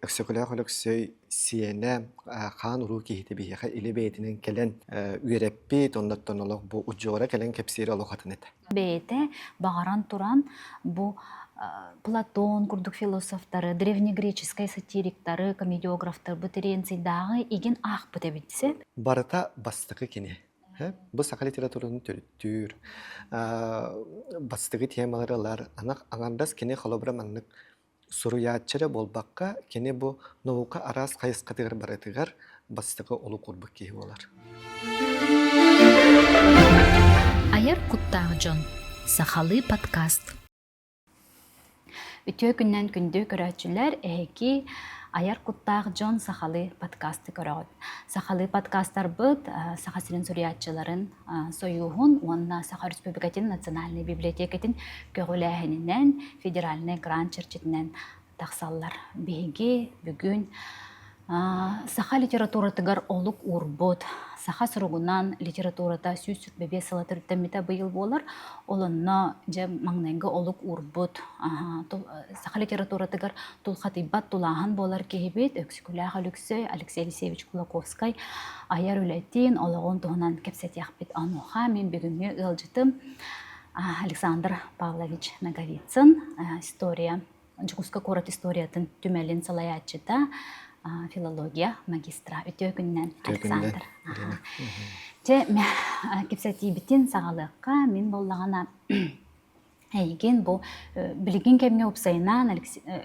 öksökülä kolöksöy siyene kan uru kihiti bihe ile beytinin kelen üyereppi tondattan olaq bu ucora kelen kepsiri olaq hatanet. Beyte bağıran turan bu Platon, kurduk filosofları, древнегреческий сатирикları, комедиографтар bu terensiydağı igen ah bu tebitse. Barata bastığı kini. Bu saka literaturunun türüttür. Bastığı temalarılar anak angandas kini holobramanlık suruyatçıra bolbakka kini bu novuka aras kayıs katıgar baratıgar bastığı olu kurbuk kihi olar. Ayar Kuttağjon, Sahalı Podcast. Ütüö gündən gündü görəçülər ki Ayar Kuttağjon Sahalı Podcast'ı görəğət. Sahalı Podcast'lar bud Sahasirin suriyatçıların soyuğun onna Saha Respublikatın Nasionalny Bibliotekatın köğüləhinindən federalne grant çerçetindən taqsallar. Bigi bugün Saha literaturatıgar oluk urbut. Saha surugunan literaturata süs sürtbebe salatır üttemmite bıyıl bolar. Olunna je mangnaynga oluk urbut. Saha literaturatıgar tul khatibat tulahan bolar kehibit. Öksükülah Alexey Alexeyevich Kulakovskay ayar ületin olağın tuğunan kepset yakbit anuha. Min bugünü ılcıtım Alexander Pavlovich Nagovitsyn. Historia, Jukuska Korat historiatın tümelin salayatçıda. Filologiya magistra ütüö gündən Alexander. Je kepseti bitin sağalıqqa min bollağına Egen bu bilgin kemge upsaynan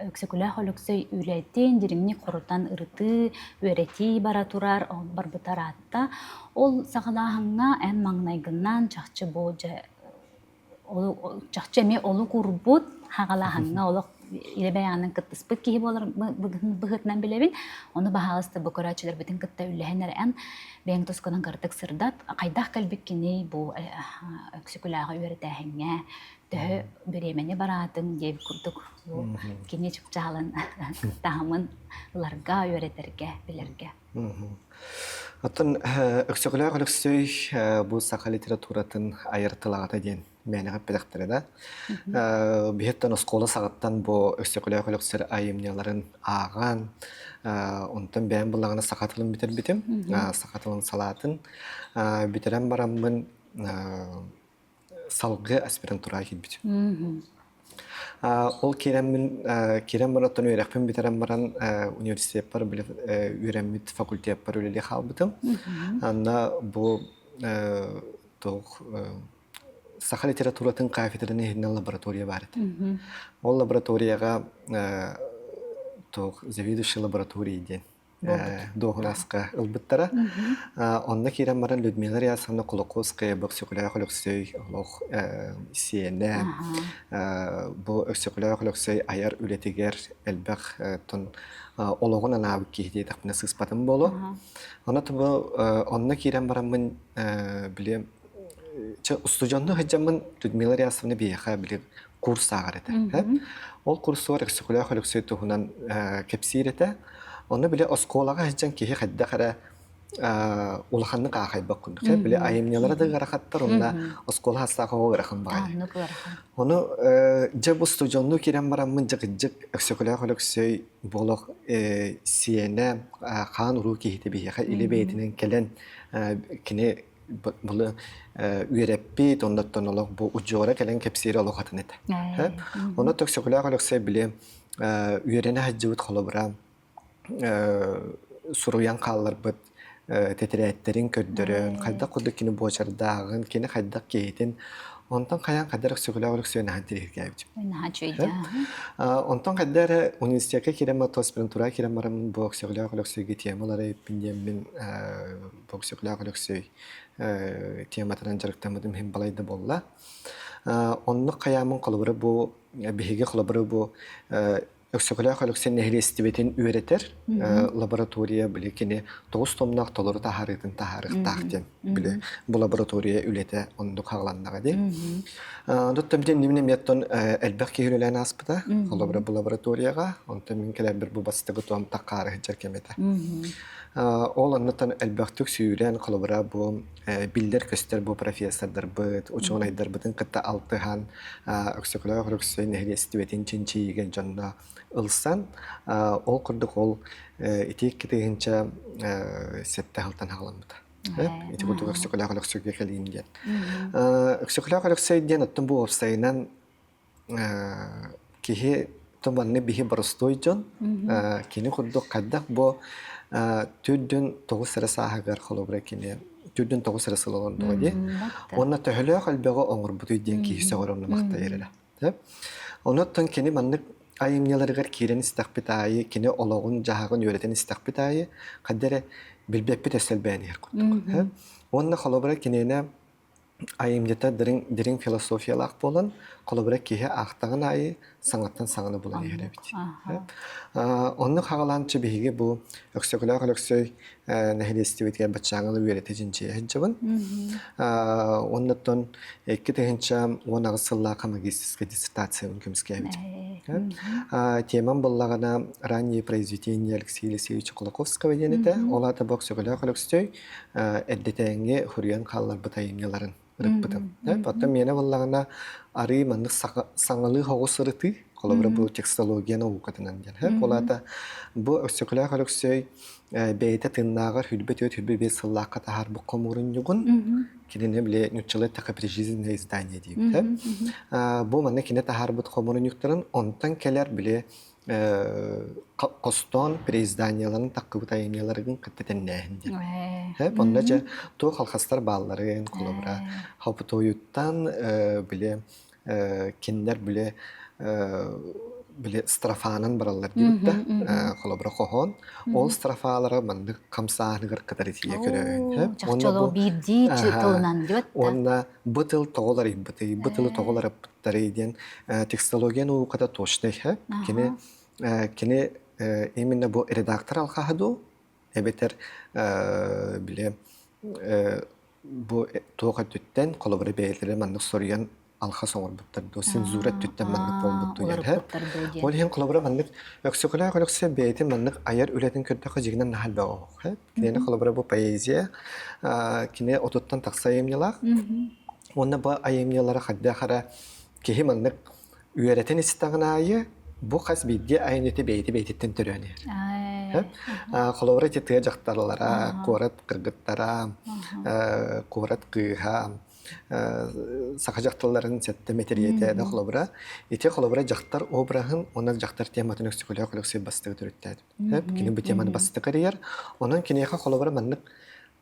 öksükülah oluksoy üretin dirimni korutan ırıtı öğreti baraturar barbutaratta ol sağalağına en mangnaygından çaqçı bu çaqçı me oluk urbut hağalağına oluk ile beyanın kıttıspıt ki bolar bıhıtnan bilebin onu bahalısты bu көрәчелер bütün kıtta üllehenler en ben toskodan kartık sırdat qaydah kalbik kini bu öksükülağı öğretəhine tühü biremeni baratın diye kurduk bu kini çıpçalın tahamın larga öğreterge bilirge. Атын öksükülağı oluksoy bu Saha literaturatın ayırtılağıta diyen meni kapedaktere da. Bihettan oskola sağıttan bu öksükülağı oluksoy ayımnyaların ağan ondan ben bulağına sakatılın bitim. Sakatılın salatın. Bitiren baramın salgı aspirantura gitbitim. Ol kirem barattan öğretmen bitiren baran üniversite yapar bile öğrenmit fakülte yapar öyle halbıtım. Anda bu Saha literaturatın kafeterine hediyen laboratoriya var. O laboratoriyaga заведующий laboratoriya diyen. Doğunaska ılbıttara. Onda kirem baran Людмила Рясовна Кулаковская bu öksükülağı oluksoy siyene bu öksükülağı oluksoy ayar ületiger elbaq ton oloğun anabı kihdiye takpına sıspatım bolu. Ona tabi onda kirem baramın bileyim ustucanlı hıcamın Людмила Рясовна biyaxa bileyim kurs ağarete. Ol kursu var öksükülağı oluksoy tuğunan kepsirete. Onu bile oskolaga hıcan kihi xadda qara ulxanны qaxaybaq kunduk. Bile ayımnyalara da qaraqattar onda oskola hastaqa o qaraqan bağır. Onu jab ustucanlı kirem baramın jaqıjıq öksükülağı oluksoy boluq siyene qan uru kihiti bihe ile beytinin kelen kini bunu üyereppi tondattan olaq bu ucora kelen kepsiri olaq hatanet. Onu öksükülağı oluksoy bile üyerene hajjıvıt xolobram suruyan qallar bit tetireyetlerin köddörün qayda quduk kini boçardağın kini qayda keyitin ondan qayan qadar öksükülağı oluksoy nahantir gaybitim. Ondan qadar üniversiteye kirem aspirantura kirem baramın bu öksükülağı oluksoy temaları pindemin bu öksükülağı oluksoy temataran jarıktamadım hem balayda bolla. Onu qayamın qoluburu bu bihige qoluburu bu öksükülağı oluksoy nehri istibetin üreter laboratoriya bile kini 9 tomnaq toluru taharıtın taharık taqten bile bu laboratoriya ülete onduk hağlandağı de. Ondan bir niminem yatton elbaq kehülülen aspıda bu laboratoriyaga ondan minkeler bir bu bastığı tuam taqarı hıcar kemete. Ol anlatan elbaqtük süyülen kolobra bu bildir köster bu professorlar bıt uçuğun aydar bıtın kıtta altıhan öksükülağı oluksoy nehri istibetin çinçiyi gen canına ылсан ол курдук ол итик китегенче сетте халтан халамыта. Ити курдук өксөкөлөк өксөкө келин ден. Өксөкөлөк өксөй ден оттон бу орсайнан кихи томанны бихи барыстой жон кини курдук каддак бу түрдүн тогуз сара сахагар холобра кини түрдүн тогуз сара сылалар доди. Онна төхөлөк албего оңурбутуй ден кихи сөгөрөмнө макта ереле. Оноттон кини маннык айымняларыгар кирен истақпитайы, кини ологун жахагын өретен истақпитайы, каддере билбеппит эсселбәнер курдук. Онна холобра кинене айымдета дирин философиялак болан, холобра кихе ахтагын айы саңаттан саңаны болан еребит. Онны хагаланчы биһиге бу өксөкөлөк өксөй нәһилестибитге бачаңы өретен жинче хеджабын. Оннотон эки тегенче онагы сыллака магистерская диссертация үмкүмскебит. Темам боллагана ранние произведения Алексея Алексеевича Кулаковского денете. Олата боксөкөлөк өксөй эддетеңге хурьян халлар бытайымняларын рыппытым. Потом мене боллагана ары маннык саңалы хогусырыты колобра бу текстология наукатынан ден. Олата бу өксөкөлөк өксөй бейте тыннагар хүлбөт бес сыллакка тахар бу комурун югун кинене биле нуччылы такаприжизное издание дейм. Бу мана кине тахар бу комурун юктарын онтан келер биле костон преизданияларын таккыбыт айымняларын кыттетеннәһин ден. Онда то халкастар балларын колобра хапытоюттан биле киндер биле страфанын баралар дибитте колобра кохон ол страфалары мандык камсааныгар катаритие көрөйүн. Жакчолоо бирди тылынан дибет. Онна бытыл тоголар ибыты, бытылы тоголар аптары ден текстология науката точный кини именно бу редактор алхаду эбетер биле бу тоога түттен колобра бейлери мандык сорыян алха соңор буттар до цензура түттен мандык болбутту гер. Ол хен колобра мандык өксөкөлөк өксө бейти мандык аяр үлетин көрдөкө жигинен нахал боо. Кини колобра бу поэзия кини отуттан таксайымнылак. Онна бу айымнылары хадда хара кихи мандык үйрөтен истагынайы бу хас бидде айнети бейтиттен төрөнөр. Колобра тетге жактарлара, корат кыргыттара, корат кыха сака жактарларын сетте метриете да колобра. Ите колобра жактар обрахын, онан жактар тематын өксөкөлөк өксөй бастыгы төрөттөдү. Кини бу теманы бастыгы карьер, онан кинеха колобра мандык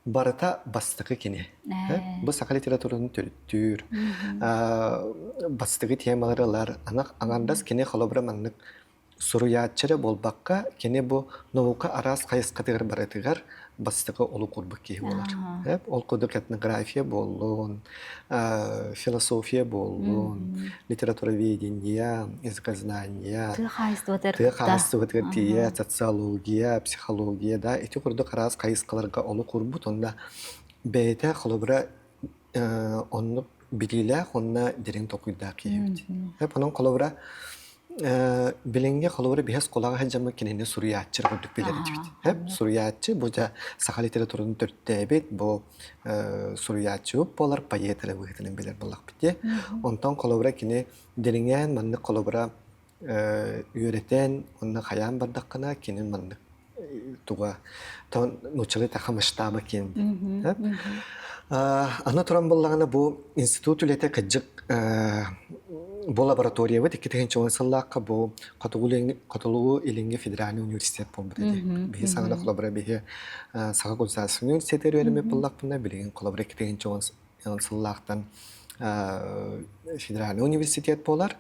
барыта бастыгы кине. Бу сака литературанын төрүттүр. Бастыгы темаларлар аңандас кине колобра мандык суруяччыра болбакка кине бу наука арас кайыскатыгар баратыгар бастыгы олу курбук кии болар. Ол кудук этнография боллун, философия боллун, литературоведение, языкознание, тыахайстыватыр, социология, психология, да, эти курдук арас кайыскаларга олу курбут, онда бейте колобра онну билиле, онна дерин токуйда киебит. Онун колобра bilinge kolora bihas kolaga hajamı kinene suriyatçı gördük bilerdik. Hep suriyatçı bu da saha literatürünün törttebet bu suriyatçı polar payetele wehitinin biler balak bitti. Ondan kolora kine deringen manne kolora öğreten onna hayam bardakkana kinin manne tuğa ton nuçalı takhamıştaba kin. Ana turan bollagana bu institutülete kajık bu laboratoriya ve teknik çalışmalarla bu Katılığı ilinge Federal Üniversitet bulundu. Bir sana kolabora bir Saka Konservasyon Üniversitesi öğrenme bulmak bunda bilin kolabora teknik çalışmalardan Federal Üniversitet polar.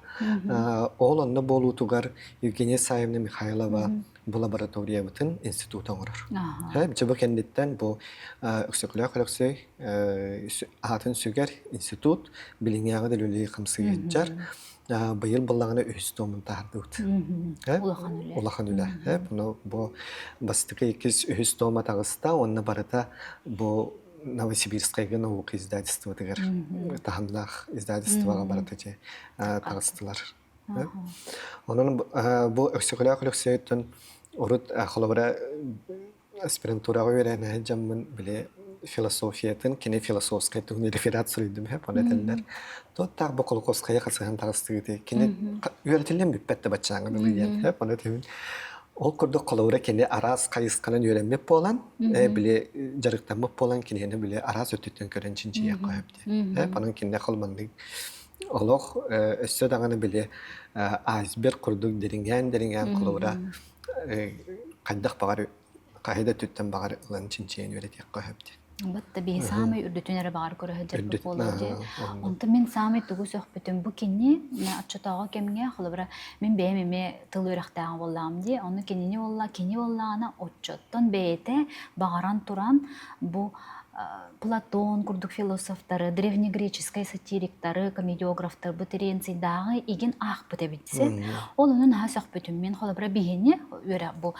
Oğlanla bolu tugar Evgeniya Sayevna Mikhailova bu laboratoriya bütün instituta uğrar. Hep cevap kenditten bu öksükler öksü hatın süger institut bilinyağı da lüleyi kamsı geçer. Bayıl ballağına üstümün tahdut. Ulağan öyle. Hep bu bastıkı ikiz üstüme tağısta onunla barata bu Новосибирская наука издательство тегер таханлах издательствоға баратычы тағыстылар. Onun bu öksükülük öksüyüttün urut xolabara aspiranturaga öğrenen jamın bile философиятын кене философская тугун реферат сүрүйдүм хеп аны теллер. То так бу колокоская касыган тагыстыгы кене үйрөтүлгөн биппетте бачаңы билген хеп аны тем. Ол курдук коловра кене арас кайысканын үйренмеп болан, биле жарыктанмап болан кенени биле арас өтүттөн көрөн чинчия кайыпты. Хеп анын кене калмандык олох өссө даганы биле айсберг курдук деринген коловра кайдак багар кайда түттен багар ылан чинчиен үйрөтек кайыпты. Бытта би самый үрдүтүнөрө багар көрөһөдүр болду. Онта мен самый тугу сөхбүтүн бу кинни аччатага кемге холобра мен бемеме тыл үрактагы боллам ди. Оны кинини боллагана отчоттон бейте багаран туран бу Платон, курдук философтары, древнегреческий сатириктары, комедиографтар бу теренцийдагы иген ах битебитсе. Ол унун хасак бүтүн мен холобра бигени үрө бу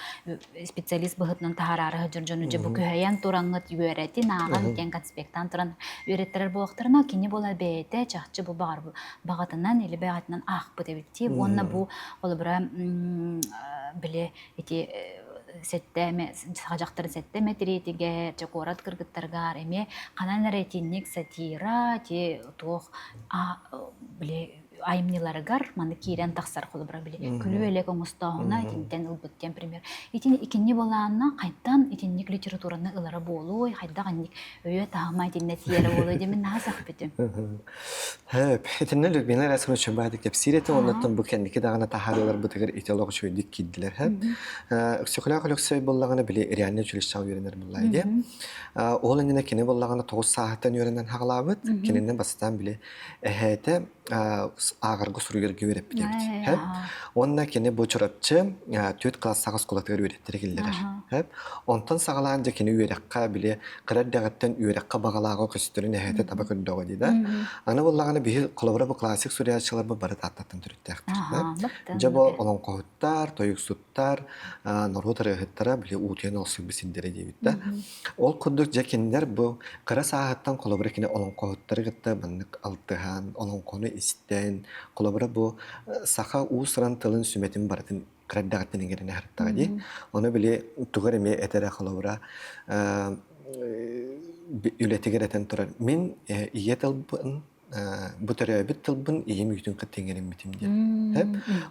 специалист быгытнын таарары жыржону же бу көйән тураңыт үйрәти наган кен конспекттан туран үйрәттерер болактарына кини бола бейте чакчы бу багатынан или багатынан ах битебитти. Онна бу холобра биле эти сеттеме сажактар сеттеме тиретиге чокорат кыргыттарга эме канан ретинник сатира те тох биле айымниларыгар маны кирен таксар холбра биле күлү элек оңустогуна тинтен ылбыттен пример итин икинни болаанна кайттан итинник литератураны ылара болуй хайда ганник өйө таамай тинне тиере болуй демен насак битим Hep, etinler Людмила Расмовна Чубадик тепсирети оннаттан бу кендики дагана тахарылар бутыгыр этиолог чөйдик киддилер хеп. Өксөклөк өлөксөй боллагана биле реальный училища үйренер буллайды. Ол эне кине боллагана 9 сааттан үйренен хагалабыт, киненен бастан биле эхете агыргы суругерге үйреп битебит. Хеп. Онна кине бу чурапчы 4 классага сколатыр үйреттиргилер. Хеп. Онтан сагаланча кине үйрекка биле кырдагаттан үйрекка багалага көстөрүн эхете таба көрдөгө дида. Аны боллагана бир колобра бу классик суриячылар бу бары таттан түрүттәк. Жабо олон когуттар, тоюксуттар, норотары хеттара биле утен олсу бисиндере дебитте. Ол кудук жекендер бу кара сааттан колобра кине олон когуттары гытта баннык алтыхан, олон кону истен, колобра бу саха усран тылын сүметин бартын кырдагаттын герене хаттади. Оны биле тугар эме этере колобра үлетигеретен турар. Мен иетелбын бу төрөбүт тылбын ийим үтүн кыттынгерин битимди.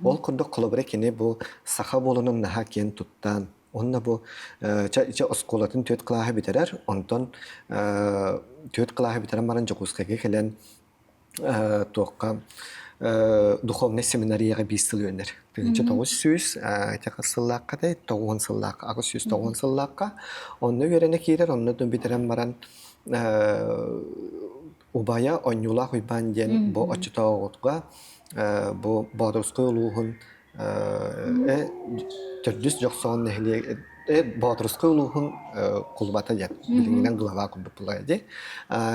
Ол курдук колобра кене бу саха болунун наха кен туттан. Онна бу ча осколатын 4 классы битерер. Онтон 4 классы битерен баран жокускага келен тоққа духовный семинарияға 5 сыл өнер. Тегінче 900 текасыллаққа да 9 сыллаққа, 909 сыллаққа. Онны үйрене кейдер, онны дөн битерен баран убая онюла хуйбан ден бу очытауғытға бу бадырысқы олуғын түрдіс жоқсауын нәхіле бадырысқы олуғын құлбата ден біліңінен ғылава күрді бұлайды.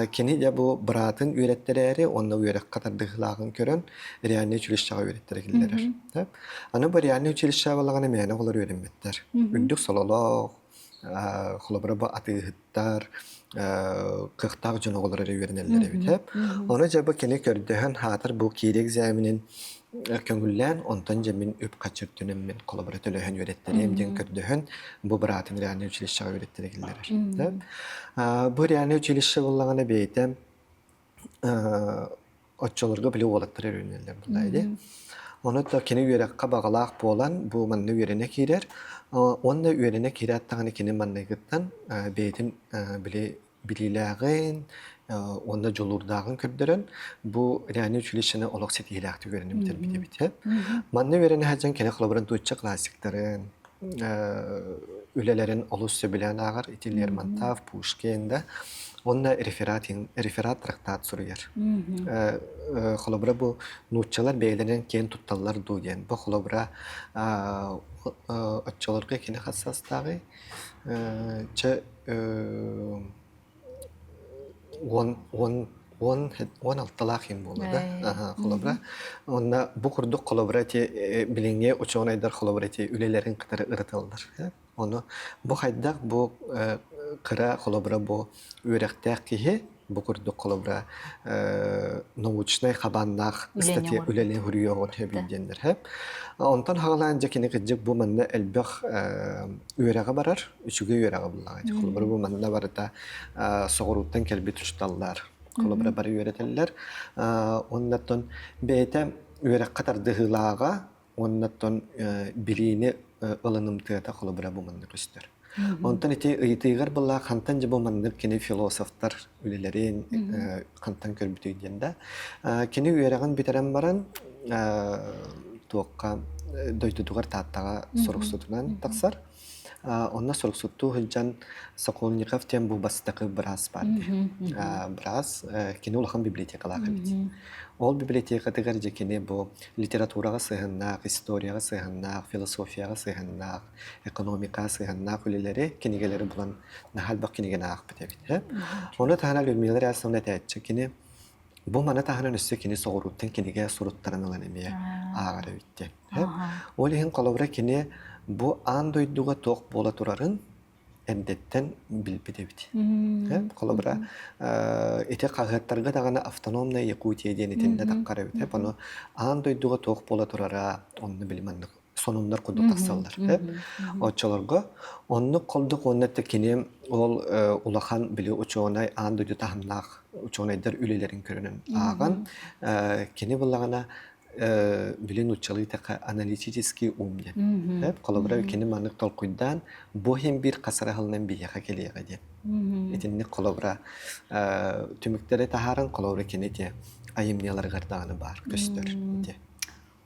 Кені де бу бұратын үйреттерері, онны үйрек қатардығылағын көрін реальный училищаға үйреттері келдерер. Аны бұл реальный училища болағаны мәне олар үйренметтер. Үндік сололық, құлыбыры бұл атығыттар, кықтақ жын оғылары үйренелері бітіп. Оны жабы кені көрдіғін хатыр бұл кейрек зәмінін көңіллән, онтан жамин өп қачыртүнім мен қолабыра төлөйін үйреттерім ден көрдіғін бұл бұратың реальный училищаға үйреттері келдерер. Бұл реальный училища болағаны бейті отчолырғы білі олаттары үйренелер бұлайды. Оны да кені үйрекқа бағалақ болан бұл манны үйрене кейдер. Онны үйрене кейдер аттағаны кені манны ғыттан бейтін біліләғын, онда жолурдағын көрдірін, бұл реальный училищені олық сет елақты көрінім бітер. Манны үйрене әжен кені қылабырын туытчы классиктарын, үлелерін олыс сөбілен ағыр, итилер Мантав, Пушкинда, онна реферат трактат сұрыйыр. Қылабыра бұл нұтчалар бейлерін кен тұтталар дұйен. Бұл қылабыра отчаларға кені қассастағы, он алталақ ем болады. Қолабыра. Онна бұл құрдық қолабыра те біліңе ұчауын айдар қолабыра те үлелерін қытары ұрыталдар. Оны бұл қайдақ бұл қыра қолабыра бұл өректәк кейі bu kurduk kolobra naучный xabannak Үлене statiya olur. үлеле huryoğun hebilgenler hep. Ondan hağlanca kini kıcık bu manna elbaq üyereğe barar, üçüge üyereğe bullağa. Kolobra bu manna barıta soğuruttan kelbi tuştallar. Kolobra barı üyereteller. Ondan beyte üyerek kadar dıhılağa ondan bilini ılınım tığata kolobra bu manna göster. Ondan iti ıyıtıygar bulla kantan jibo mandık kini filosoflar ülelerin kantan körbütüydende. Kini üyereğin biteren baran tuğqa doytudugar tattağa soruqsutunan taqsar. Onna soruqsuttu hılcan Sokolnikov tem bu bastakı biraz bardı. Biraz kini ulaqan bibliotekalar bit. Ol biblioteka tıgarca kini bu literaturaga sığınnak, historiyaga sığınnak, filosofiyaga sığınnak, ekonomika sığınnak üleleri kinigeleri bulan nahal bak kinigene aq bitebit. Onu tahana Людмила Рясовна təyətçi kini bu mana tahanan üstü kini soğuruttan kinige suruttaran olan emiye ağara bitti. Olihin kolobra kini bu an doyduğa toq bola turarın endetten bilbidebit. Kolobra ete qağıtlarga dağına avtonomna Yakutiya denetinde taqqarabit. Hep onu an doyduğa toq bola turara onu bilmandık. Sonunlar kudu taqsallar. Oçalarga onu qolduk onnette kini ol ulaqan bili uçoğunay an doydu tahamnaq uçoğunayдар ülelerin körünün ağan kini bullağına билин учалы така аналитический умне. Хеп колобра кини манык толкуйдан бу хем бир касарахылнан бияха келега де. Этинне колобра түмүктөрө тахарын колобра кини те айымнялар гардаганы бар көстөр де.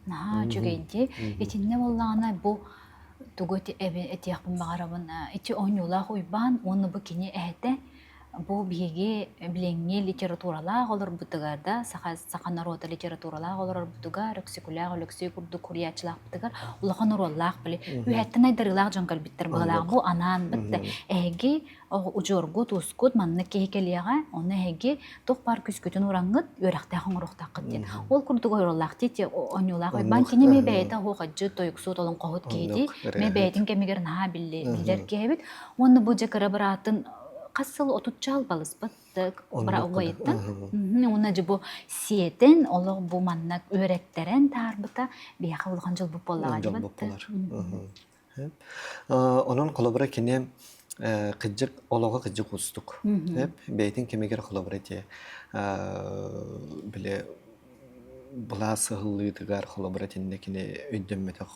На жүгейди этинне боллана бу туготи эти яқпын бағарабын эти ойнулах уйбан оны бу кини эхте бу биге биленге литературалар олар бутугарда сахан рота литературалар олар бутугар оксикулар лексик урду курьячлах бутугар улахан роллах били үһәттен айдырылар жангал биттер багалар бу анан битте эги ужоргу тускут манны кехекелияга оны эги тох бар күскүтүн ураңгыт өрөктө хоңрохтак ди ол курдуга роллах тити онюлар бан кини мебейта хохаджы тоюксу толон когут кейди мебейтин кемигер на биллер кебит оны бу жакара баратын Qasıl otutçal balız battık, bara olayıttın. Ona bu siyeten, ola bu mannak öğretteren tarbıta bir yakılgan jıl bu bollağa battık. Onun kolabora kine qıcık, olağa qıcık ustuk. Beytin kemiger kolabora diye bile bula sığıllıydıgar kolabora tinekine ödünmetek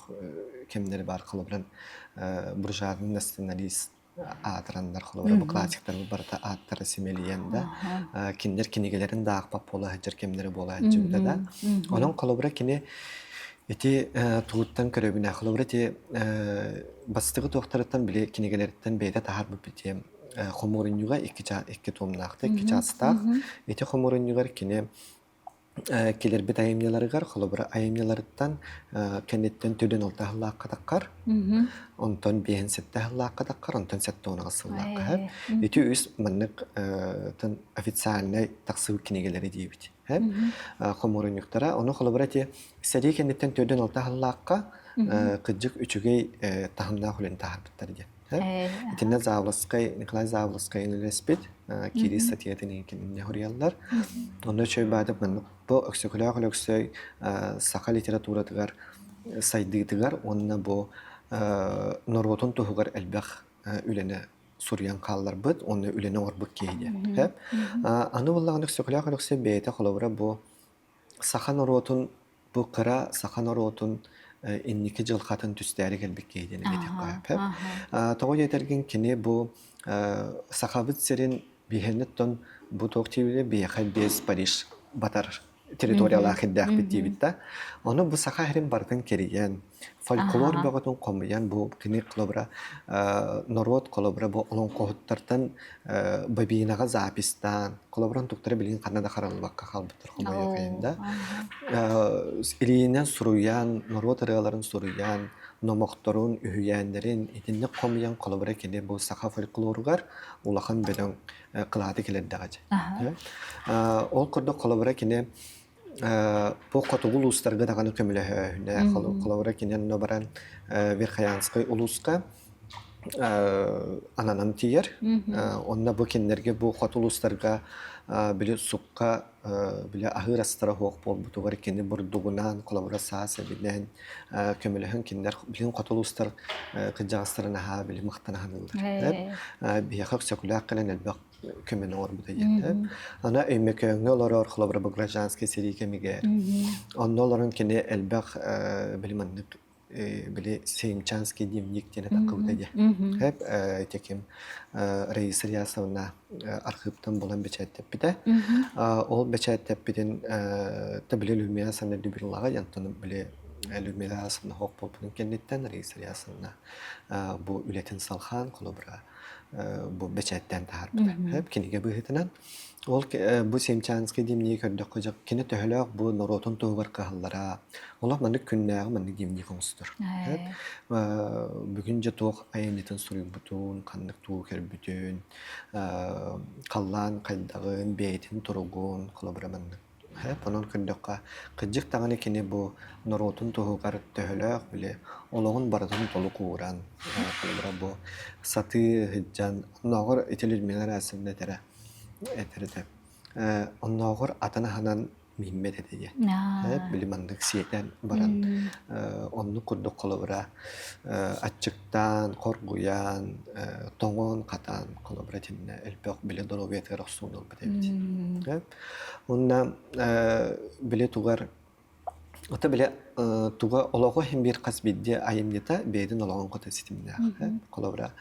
kemleri var kolaboran burjadın nasyonalist атырандар холора бу классиктар барта аттары семелиенде киндер кинигелерин да акпап бола хажыр кемдери бола хажырда да онун холора кини эти тууттан көрөбүнө холора ти бастыгы токтарыттан биле кинигелерден бейде тахар бити хоморунюга iki томнакты iki частак эти хоморунюгар кини келер бит айымняларыгар холобра айымняларыттан кенеттен төдөн олтахлаакка таккар онтон биен сеттахлаакка таккар онтон сеттоона гасыллаакка хеп эти үс маннык тан официальный таксыу кинегелери дейбит хеп хоморунюктара ону холобра ти седи кенеттен төдөн олтахлаакка кыджык үчүгей тахымнаа хулен тахарбыттар ди Этинне Завласкай, Николай Завласкай университет, кири статьятын кинне хурьяллар. Онда чөй бадып мен бу оксикуляр лексөй сака литературатыгар сайдыгытыгар онна бу норвотун тухугар элбах үлене сурьян каллар быт, онна үлене орбук кейде. Хеп. Аны буллаган оксикуляр лексөй бейте холобра бу сака норвотун бу кыра сака норвотун инники жыл қатын түстәрі келбек кейдені бетек қайып. Тоғы етерген кені бұл сақабыт серін бейхенеттен бұл тоқтивілі бейхай бес Париж батар территориялы ақиддәқ беттейбітті. Оны бұл сақа әрін бардың кереген, фольклор бағытын қомыян бұл кені қылыбыра, норвот қылыбыра бұл олың қоғыттардан бабинаға запистан, қылыбыран тұқтары білген қанада қаралы баққа қалбыттыр қомыя қайында. Илейінен сұруян, норвот арығаларын сұруян, номоқторун, үйәндерін, етінне қомыян қылыбыра кені бұл сақа фольклорғар улақан бәдің қылады келерді Ол құрды қылыбыра кені бұл қатуғыл ұлыстарға дағаны көмілі хүнде қылыбыра кенен нөбаран Верхаянскай ұлысқа ананан тиер. Онна бу киннерге бу хотулустарга биле сукка биле ахыр астара хоқ бол бутугар кинни бурдугунан коллаборация билен көмөлөһөн киннер билен хотулустар кыжагастарына ха биле мактана ханылдар. Бия хак секуляр кылан элбак көмөн ор бутайет. Ана эмекеңе олар коллабора гражданский серике мигер. Онноларын кине элбак билмандык били Сеймчанский дневник тені тақыбыдады. Хәп, текем Раиса Риясовна архивтан болан бечәттеп биде. Ол бечәттеп биден табили Людмила Асановна Любимоваға янтаны били Людмила Асановна хоқ болпының кеннеттен Раиса Риясовна бу үлетін салхан қолыбыра бу бечәттен тағар биде. Хәп, кенеге бұғытынан. Ол бу Сеймчанский дневник көрдік қожақ кені төхілік бу норотын туғыр қағылара. Олар мандык күннәгы мандык дневник оңыстыр. Бүгін жетуқ айымнетін сұрый бұтын, қандық туғы кер бүтін, қаллан, қайдағын, бейтін тұрғын, қолабыра мандык. Онын күндіққа қыджық тағаны кені бұ норотын туғығар төхілік біле олығын баратын толы қуыран. Қолабыра бұ саты ғыджан, нағыр етелер менер әсімді әтірді. Оннағыр атаны ханан миммет edeye. Bilimandıq siyeten baran onu kurduk kolabora açıktan, korguyan, toğun katan kolaboratinne elbaq bile doloviyete raksun ol bedevdi. Ondan bile tuğar Ota bile tuğa olağı hem bir kasbidde ayımneta beydin olağın kota sistemine. Kolabora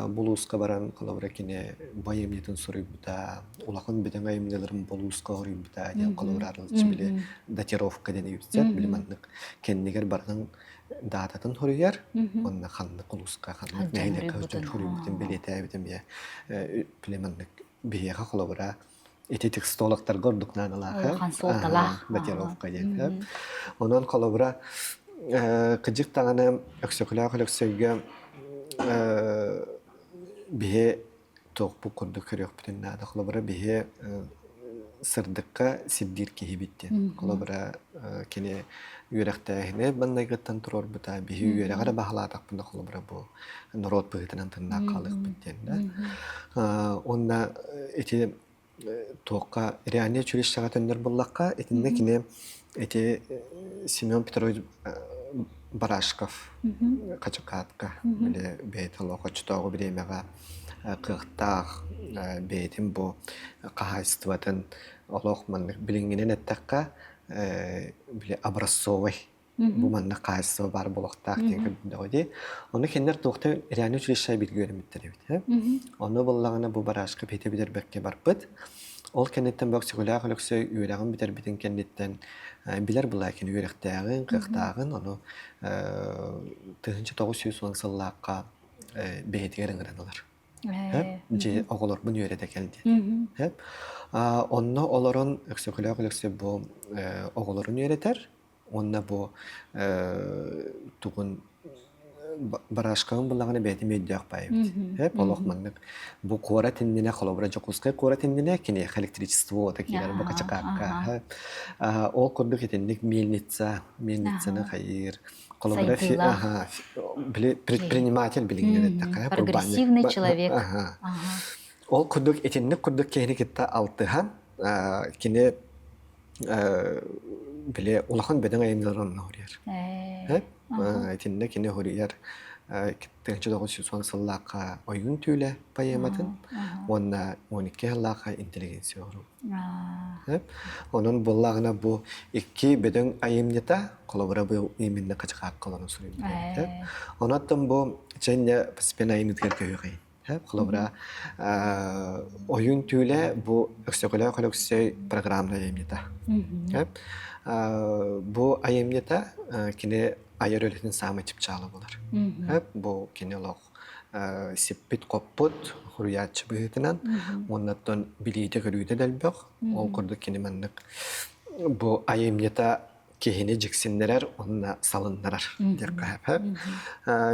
buluska baran kolabora kine bayımnetin soruyu buda olağın beden ayımnelerin buluska soruyu buda diye kolabora arılıcı bile datirovka dene yüzset bilemanlık kendiler baran dağıtın soruyor. Onunla kanlık buluska kanlık neyle kavuştan soruyu buda bilete evidim ya bilemanlık biye kolabora Etetik stolaklar gördük nanalar. Konsultalar. Datirovka diye. Ondan kolabora kıcık tane öksöküler kolöksöge bihe toğbu kurduk körüyor bütün nada. Kolabora bihe sırdıkka siddir kehi bitti. Kolabora kene yürektehine banda gıttan turur buta bihe yüreğe bağladık bunda kolabora bu norot bıhıtınan tırnak kalık bitti. Onda eti Тоққа реальный чүреш сағатындар боллаққа, етінде кіне Семен Петрович Барашков қачықатқа бейт алуға чүтауғы біремеға қықтақ бейтін бұл қағайыстыватын олық манның білінгенен әттіққа образцовый bu manna qaysı var bolaqtaq деген dedi. Onu kendiler toqta real üçleşə bilgörüm etdi. Onu bollağına bu barajqı pete bilir bəkke barpıt. Ol kennetten bak psikolog olsa yüreğin biter bitin kennetten bilir bulakin yürektəğin, qıqtağın onu tığınca 910 yıllıqqa beytigerin qıranalar. Hep oğullar bunu öyrədə gəldi. Hep onu onların psikolog olsa bu oğulların öyrəter. Onda bu tuğun barashkağın bulağını beydi medyaq bayıbdı. Hep olaqmanlık. Bu qora tindine kolabora jokusqay qora tindine kine elektriçstvo takiler bu qaçaqaqqa. O kurduk etinlik Мельницаны hayır. Kolabora предприниматель bilingine taqa. Прогрессивный человек. O kurduk etinlik kurduk kehni kitta altıhan kine bile ulağın beden ayımlarını hürüyer. Hep etinde kine hürüyer. 1990 yıllıqa oyun tüyle payamadın. Onda 12 yıllıqa inteligensiya hürü. Hep onun bullağına bu iki beden ayımneta kolabora bu eminne kaçaq qalanı sürüyor. Hep onattan bu çenne spena ayımnetker köyüqayın. Hep kolabora oyun tüyle bu ekstrakurikuler koleksiyon programda ayımneta. Hep bu ayımneta kine ayar öğretin sağma tip çağlı bular. Hep bu kine olaq sipit koput huriyatçı bıhıtınan ondan biliyete görüyde delbaq. O kurdu kine manlık bu ayımneta kehine ciksindirer onunla salındırar. Hep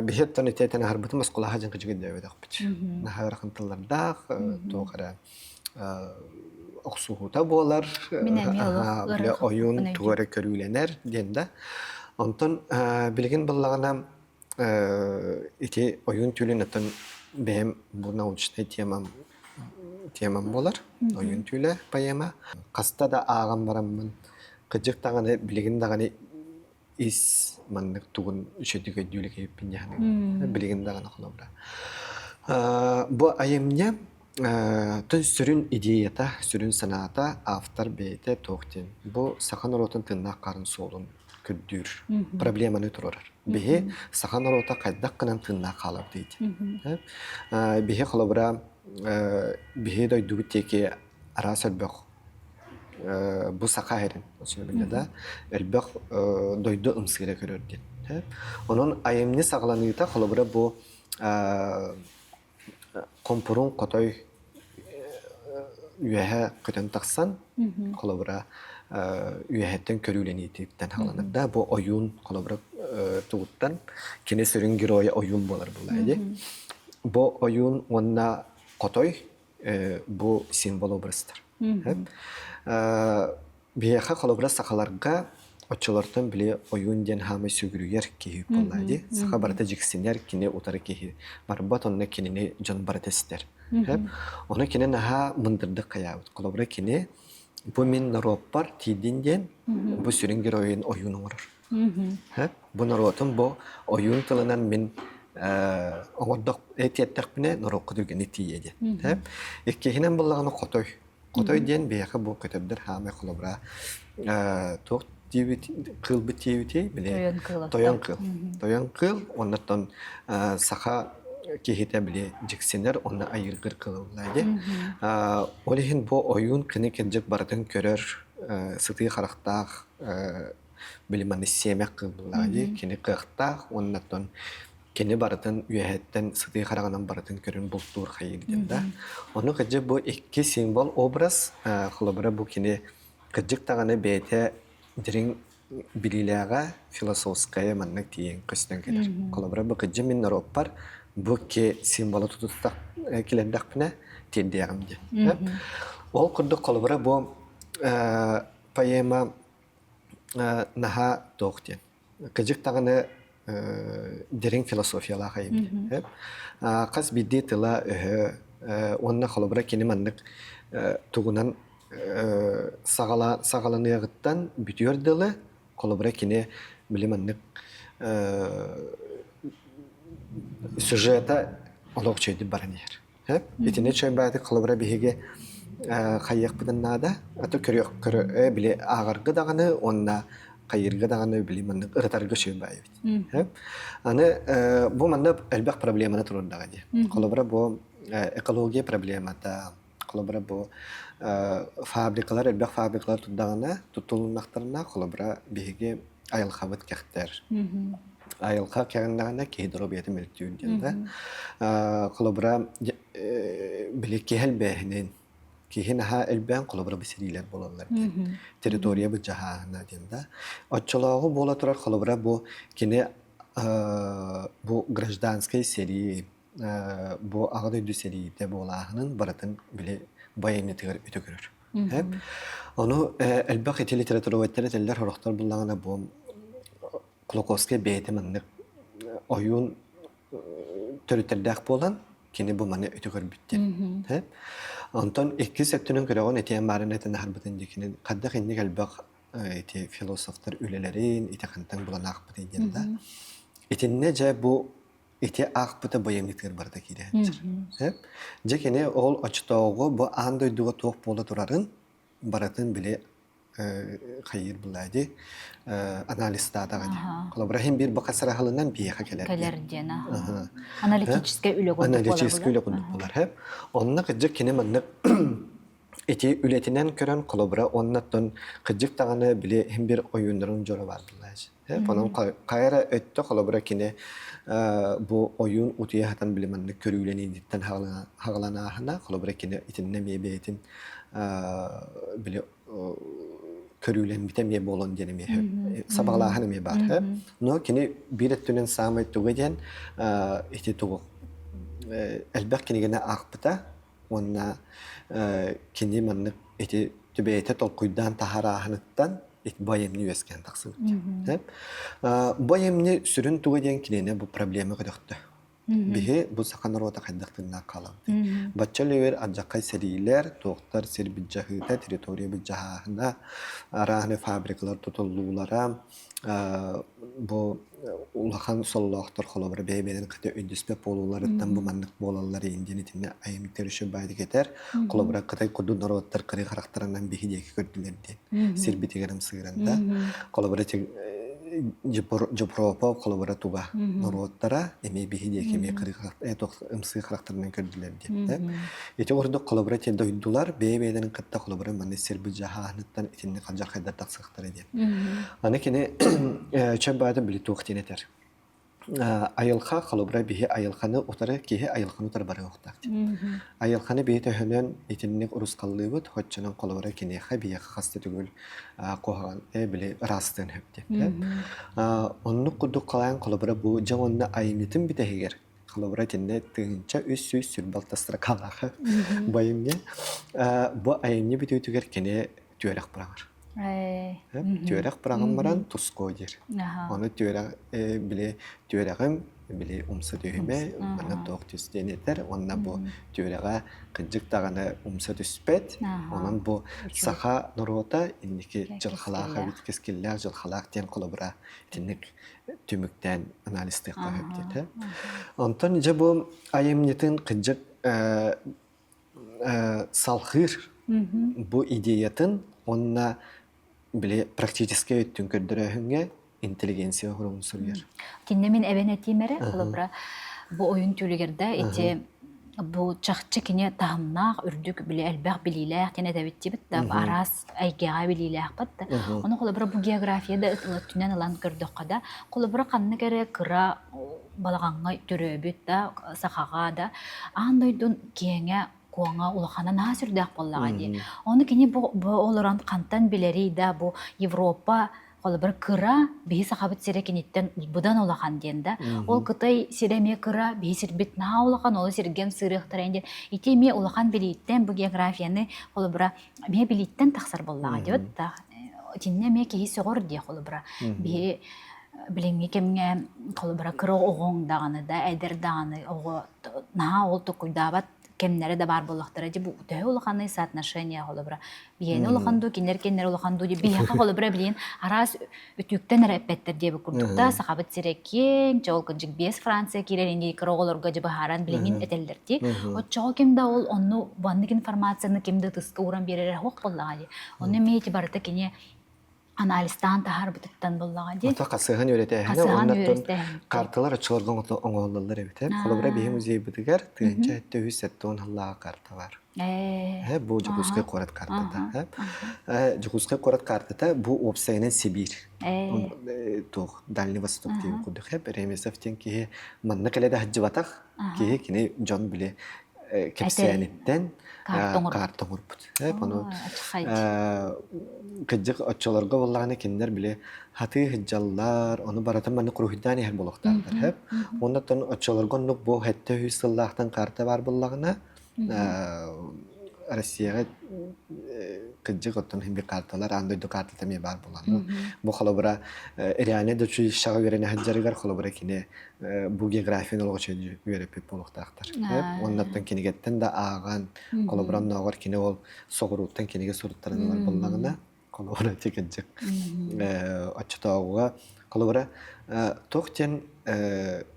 bihettan iteten harbıtı maskula hacın kıcı gidevedik biç. Nahar akıntılarda toğara oxsuhuta bolar, bile oyun tuğara körülener diyende. Ondan bilgin ballağına ити oyun tülün атын benim bu научный темам болар. Oyun tüle поэма. Каста да ағам бараммын. Кыжык таганы билигин даганы ис маннык тугун үшөдүгө дүүлүк эппин яны. Билигин даганы холобра. Бу айымня тын сүрүн идеята, сүрүн санаата автор бейте тоқтен. Бу сахан оротын тыннақ қарын солын күддүр. Проблеманы тұрар. Бихе сахан орота қайдақ қынан тыннақ қалып дейді. Бихе холобра бихе дойду теке арас әлбәқ бу сақа әрін. Әлбәқ дойду ымсыра көрерден. Onun ayımını sağlanıydı холобра бу компурун котой үйәһә көтен тақсан, қолабыра үйәһәттен көрүленетиктен халанырда. Бу ойун қолабыра туғыттан кене сөрін героя ойун болар бұлайды. Бу ойун онна котой бу символ образдар. Бияха қолабыра сақаларға Очолортон биле oyun ден хамы сүгүрүгер кеһи боллайды. Саха барата жиксинер кине утары кеһи. Барбат онна кинене жон баратестер. Оны кине наха мындырды каябыт. Колобра кине бу мен нароппар тидинден бу сүрүнгер oyun орор. Бу наротун бу oyun тылынан мен оңордок этиеттек бине нарокку дүрген этиеде. Эккехинен буллаганы котой. Котой ден бияха бу көтөбдер хамы колобра тоқ кыл битивити биле тоян кыл оннан саха кехите биле жиксенер онна айыргыр кылылайды. Олихин бу oyun кыны кенжек бардын көрөр сыты характак билиманы семек кылылайды. Кени кыктак оннан кени бардын үйәһәттен сыты харагынан бардын көрөн бултур хайырдын да. Оны кыжы бу эки символ образ хлобра бу кени кыжык таганы бете дирин билилага философская маннык тиен көстөн келер. Колобра бу кыжы мен нароппар бу ке символу тутуттак келендакпына тендиягымды. Ол курдук колобра бу поэма наха токтен. Кыжык таганы дирин философияла хайым. Кас бидди тыла онна колобра кени маннык тугунан сағаланыяғыттан бүтүөрділі колобра кене біліманнық сюжета олық чөйді баранер. Етіне чөй бәді колобра бігеге қайық бұдыннада, аты көрі біле ағарғы дағаны, онна қайырғы дағаны біліманнық ұрытарғы чөй бәді. Аны бұл манда әлбәқ проблеманы тұрындағы де. Колобра бұл экология проблемата, колобра бұл фабрикалар, элбек фабрикалар туддағына, тұтылынақтарына қолыбыра бейге айылқабыт кәқтер. Айылқа кәғындағына кейдіробияты мөлттүйінденді. Қолыбыра біле кейіл бәйінен, кейін аға әлбән қолыбыра бісірилер болалар. Территория бұл жағағына денді. Отчылағы бола тұрар қолыбыра бұл кене бұл гражданскай серии, бұл ағыды серийде болағының баратын біле bayını tığır öte görür. Onu elbette ki literatürü teller horoktar bulağına bu Klokovski beytemanlık oyun türüterdek bolan kini bu manı öte görür bitti. Ondan iki sektörün göreğin etiyen barıneten harbiden dikinin kadda kindik elbette filosoflar ülelerin ite kantan bulanak bu deyinde. Etin nece bu ити ақпыта байымдықтар барда кейді. Жекене ол очтауғы бұл андойдуға тоқ бола тұрарын баратын біле қайыр бұлайды анализтада ғады. Қолабырахим бір бұқасыра халынан бейеқа келерді. Келерден, аналитическе үлі құндық болар. Аналитическе үлі құндық болар. Онына қыджық кене маннық ити үлетінен көрін қолабыра оннаттың қыджық тағаны біле hem bir oyunların жоры бар бұлайды. Onun kayra ötte kolabra kine bu oyun utiye hatan bilimanda körüleniditten hağlanahına kolabra kine itinne mebetin bile körülen bitemeye bolon deneme sabahlahana me bar no kine bir ettünen samay tuğeden iti tuğ elbek kine gene akpıta onna kine manlık iti tübeyete tolkuydan taharahanıttan bayemni üesken taqsı. Bayemni sürün tuğu diyen kilene bu problemi qıdıqtı. Bihi bu sakanlar ota qaydaqtığına qalandı. Batçalıver acaqay seriler, toqtar seri bijahıda, teritoriya bijahına, arahane fabrikalar tutullulara, bu ulahan sollaqtar xolabır beybeden qıta ödüspe polularıttan bu manlıq bolaları indiyeni tinne ayımı terüşü baydı geter. Xolabıra qıtay kudu narottar qırı qaraktarandan bihi deki gördüler diyen. Sirbitigerim sığıranda. Xolabıra Jepropa kolabora tuba norottara emi bihi diye kemi qırı ımsı qaraktarandan gördüler diyen. Eti orada kolabora telde uydular beybeden qıtta kolabora manne sirbi jahanıttan itinne qaljar qaydar taqsaqtar diyen. Ana kene çabada bili tuqtineter. Ayılxa kolabora bihi ayılxanı otara kihi ayılxanı otar bara oqtaq. Ayılxanı bihi töhönön itinne urus qallıbıt hoççanan kolabora kene xabiya xasta tugul qoğan bili rastın hepti. Onu kudu qalan kolabora bu jamonna ayimitin bitehiger. Kolabora tinne tığınca üssü sürbaltastıra qalağı bayımge. Bu ayimni bitehiger kene tüyerek bırakır. Tüyerek bırakın baran tusko der. Onu tüyerek bile tüyereğim bile umsa düğme bana doğuk tüsten eder. Onunla bu tüyereğe kıcık dağına umsa tüspet. Onun bu saha norota indiki jılxalağa bitkeskiller jılxalağa diyen kolabora tinnik tümükten analisti qahıp dedi. Ondan önce bu ayemniyetin kıcık salhır bu ideyatın onunla bile практически өттүн көрдөрөһүнгө интеллигенция хорун сүргөр. Кинне мен эбен этимере колобра бу oyun türüгерде эти бу чакчы кине тахымнак үрдүк биле элбак билилер кине дебитти бит да арас айгага билилер батта. Оны колобра бу географияда ытылыттүнөн алан көрдөккада колобра канны кере кыра балаганга төрөбүт да сахага да андойдун кеңе Kuanga ulakana nasırdak bollağa diye. Onu kini bu oluran kantan bileri da bu Avrupa Kalau berkera, bisa sahabat sirekinitten budan olakan dienda. Ol kutay siremia kera, bisa sirbit nah olakan, ol sirgem sirih terendir. Iti mia olakan bilitten bu geografianı, kalau bera mia bilitten taksar bollağa diyor. Ta, cinne mia kehi sogor dia kalau bera. Bihe bilingi kemge kalau bera kera oğong dağını da, eder dağını, oğu nah ol tukuydabat. Кемнәре дә бар буллыктыр. Ди бу дә улаханы соотношение холы бра. Биене улаханду кинер улаханду ди бияха холы бра билен арас үтүктән рәпәттер ди бу курдукта сахабат сирекең чол кыжык бес Франция киренди кроголорга ди бахаран билен этелдер ди. О чол кемдә ул онну бандык информацияны кемдә тыска уран берер хок буллага ди. Оны мейти барта кине анализтан тахар бутуттан буллага ди. Ата касыгын өретәһенә, оннан карталар ачылган оңоллар бит. Колобра бие музей битгәр, тенчә төһүсәттән халлага карта бар. Бу Жукускай корат картата. Жукускай корат картата бу опсайнен Сибирь. Тух Дальний Восток дип кудык. Ремесовтен ки манна келеде хаҗбатах, ки кине жон биле кепсәнеттән карта гурбут. Аны кыҗык оччолорга буллаганы киндер биле хаты хыҗаллар, аны баратын маны курухидан яр булактар. Оннан оччолорга нук бу хәтта хүсиллахтан карта бар буллагына Россияга кыҗык оттан хим карталар андай ду карта теме бар булган. Бу холобра реально да чүй шага берене хаҗарыгар холобра кине бу географияны олгоча үйрәп булактар. Оннан кинегеттен да аган холобран нагыр кине ол согыруттан кинеге сураттарын бар булганына холобра текенҗек. Ачтауга холобра токтен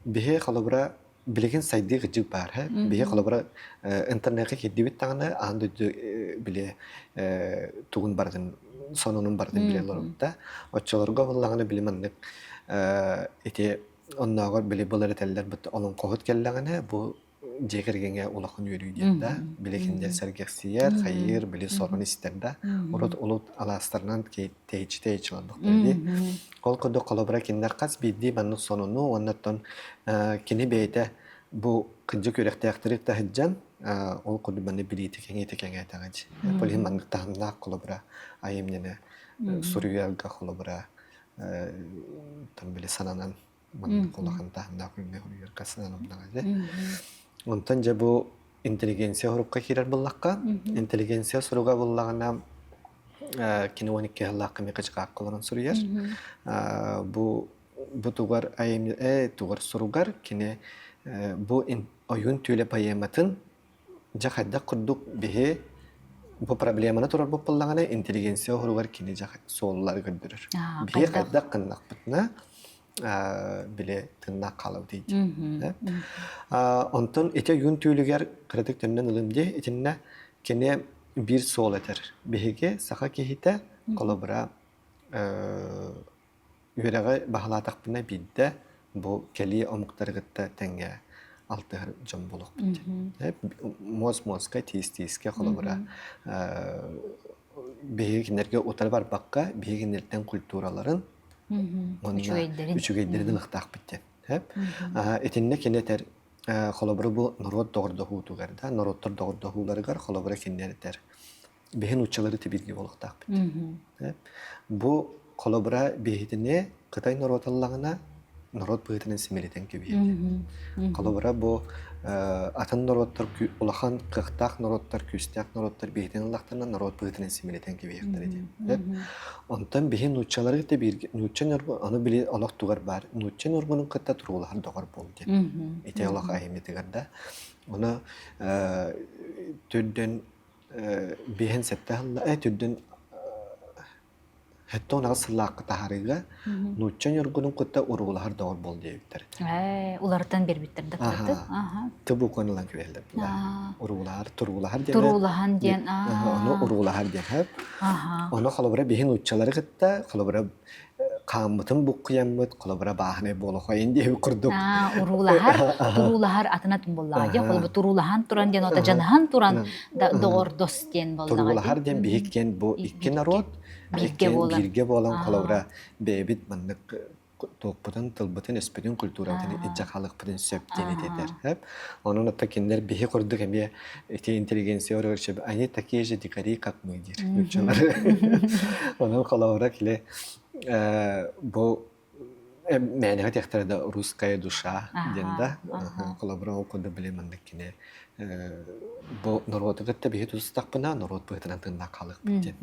бихе холобра билеген сайды гыжык бар. Бие холобра интернетке кидибит тагына анда биле тугун бардын сонунун бардын биле лорда. Оччолорго буллаганы билемендик. Эти оннагы биле булар этеллер бит onun когут келлегене бу жегергенге улакын үйрүйдү да. Билекинде сергексиер, хайыр биле сорун истерде. Урут улут аластарынан тейч ландыктыр. Кол коду колобра киндер кас бидди банны сонуну оннан кини бейте бу кыжык өрөктөктөрүк та хаджан ол коду банны билити кеңе тагыч. Полин манны тагында колобра айымнене сурuyalga колобра там биле сананан манны колган тагында күнү өрөккасынан дагы. Онтан же бу интеллигенция хорукка кирер буллакка, интеллигенция суруга буллагана kini 12 yıllık kemi kaçak kılının sürüyer. Bu tugar tugar surugar kini bu oyun tüyle payematın jakadda kurduk bihe bu problemana turar bu pallangana inteligensiya horugar kini jak sollar gördürür. Bihe kadda kınnak bitna bile tınnak kalıp deydi. Ondan ete yün tüylüger kritik tünden ılımdi etinne kini bir sol eter. Bihege saka kehite kolabra yüreğe bahalataq bina bidde bu keli omuktarıgıtta tenge altı jom boluq bit. Hep moz-mozga tiz-tizge kolabra biheginlerge otar bar bakka biheginlerden kulturaların üçügeyderden ıhtaq bitti. Hep etinne keneter kolabra bu narod doğurda hutugarda narodlar doğurda hulargar kolabra keneter. Bihin uçaları tibirgi boluqtaq bitti. Bu kolabra bihitine Kıtay narodallağına narod bıhıtının simeliten gibi. Kolabra bu atan narodlar ulahan kıhtaq narodlar küstaq narodlar bihitinin Allah'tan narod bıhıtının simeliten gibi yaktar edin. Ondan bihin uçaları tibirgi nuçan yorgun onu bile Allah tuğar bar. Nuçan yorgunun kıtta turular doğar boldu. İte Allah ahimeti garda. Onu tüdden bihin settahalla tüdden hatta ona sılaq tahariga nuçan yorgunun kutta uruğular doğar bol deyiptir. Ulardan bir bitirdi kırdı. Tabu konulan köyler. Uruğular, turuğular diye. Turuğulahan diyen. Onu uruğular diye hep. Onu kalabra bihin uçaları kıtta, kalabra kamıtın bu kıyamet, kalabra bahane bolu koyun diye kurduk. Turuğular atına tümbolla. Ya kalabra turuğulahan turan diyen, ota janahan turan doğru dost diyen bolla. Turuğular diyen bihikken bu iki narod. Birge bolan kolabra bebit manlık toqputan tılbıtın espedin kulturatını icakalık prinsip deni eder. Hep onun atakinler bihi kurduk hem ya inteligensiya orarşıp aynı takiyeje dikari kakmıydır. Onun kolabra kile bu menihat yaktarada Ruskaya duşa dende kolabra okudu bilemandık kine bu narodu gıtta bihi tuzustak bina narod bıhtınan tınna kalık biten.